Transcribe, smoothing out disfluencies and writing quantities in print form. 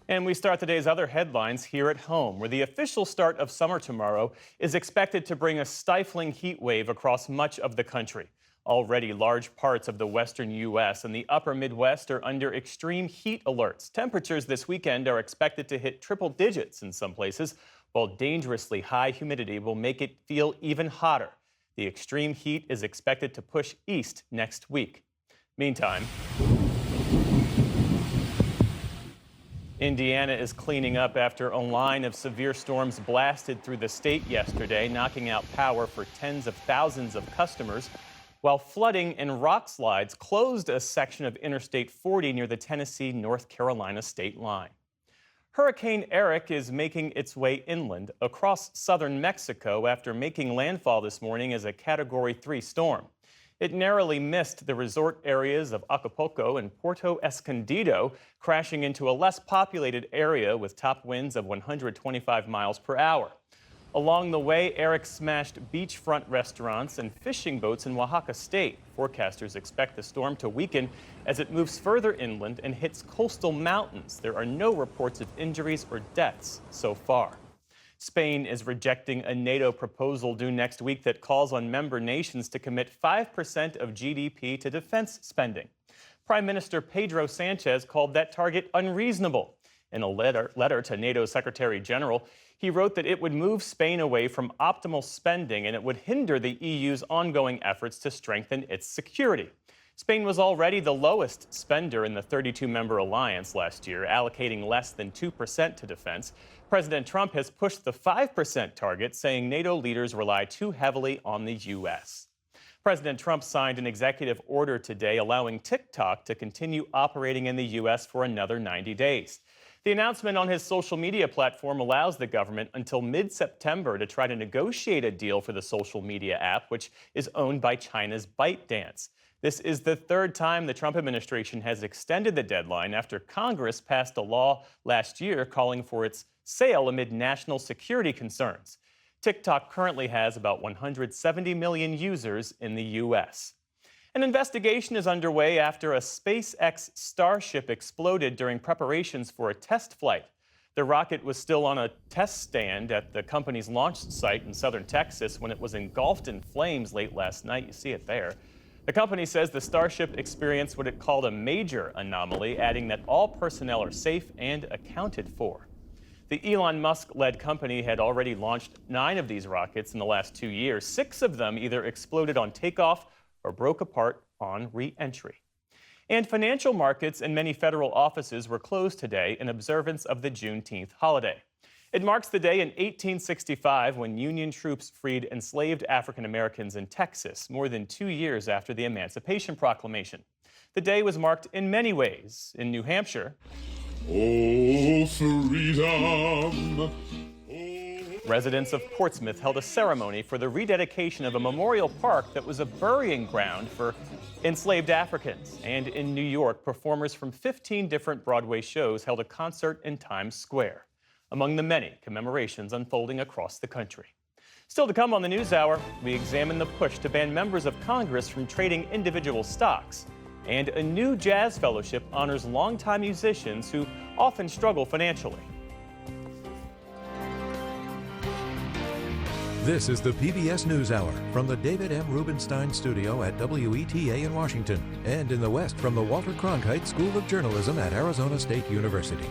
And we start the day's other headlines here at home, where the official start of summer tomorrow is expected to bring a stifling heat wave across much of the country. Already, large parts of the western U.S. and the upper Midwest are under extreme heat alerts. Temperatures this weekend are expected to hit triple digits in some places, while dangerously high humidity will make it feel even hotter. The extreme heat is expected to push east next week. Meantime, Indiana is cleaning up after a line of severe storms blasted through the state yesterday, knocking out power for tens of thousands of customers, while flooding and rock slides closed a section of Interstate 40 near the Tennessee-North Carolina state line. Hurricane Erick is making its way inland across southern Mexico after making landfall this morning as a Category 3 storm. It narrowly missed the resort areas of Acapulco and Puerto Escondido, crashing into a less populated area with top winds of 125 miles per hour. Along the way, Erick smashed beachfront restaurants and fishing boats in Oaxaca State. Forecasters expect the storm to weaken as it moves further inland and hits coastal mountains. There are no reports of injuries or deaths so far. Spain is rejecting a NATO proposal due next week that calls on member nations to commit 5% of GDP to defense spending. Prime Minister Pedro Sanchez called that target unreasonable. In a letter to NATO Secretary General, he wrote that it would move Spain away from optimal spending and it would hinder the EU's ongoing efforts to strengthen its security. Spain was already the lowest spender in the 32-member alliance last year, allocating less than 2% to defense. President Trump has pushed the 5% target, saying NATO leaders rely too heavily on the U.S. President Trump signed an executive order today allowing TikTok to continue operating in the U.S. for another 90 days. The announcement on his social media platform allows the government until mid-September to try to negotiate a deal for the social media app, which is owned by China's ByteDance. This is the third time the Trump administration has extended the deadline after Congress passed a law last year calling for its sale amid national security concerns. TikTok currently has about 170 million users in the U.S. An investigation is underway after a SpaceX Starship exploded during preparations for a test flight. The rocket was still on a test stand at the company's launch site in southern Texas when it was engulfed in flames late last night. You see it there. The company says the Starship experienced what it called a major anomaly, adding that all personnel are safe and accounted for. The Elon Musk-led company had already launched 9 of these rockets in the last 2 years. 6 of them either exploded on takeoff or broke apart on re-entry. And financial markets and many federal offices were closed today in observance of the Juneteenth holiday. It marks the day in 1865 when Union troops freed enslaved African Americans in Texas, more than 2 years after the Emancipation Proclamation. The day was marked in many ways. In New Hampshire, oh, freedom! Residents of Portsmouth held a ceremony for the rededication of a memorial park that was a burying ground for enslaved Africans. And in New York, performers from 15 different Broadway shows held a concert in Times Square, among the many commemorations unfolding across the country. Still to come on the News Hour, we examine the push to ban members of Congress from trading individual stocks. And a new jazz fellowship honors longtime musicians who often struggle financially. This is the PBS News Hour from the David M. Rubenstein Studio at WETA in Washington, and in the West from the Walter Cronkite School of Journalism at Arizona State University.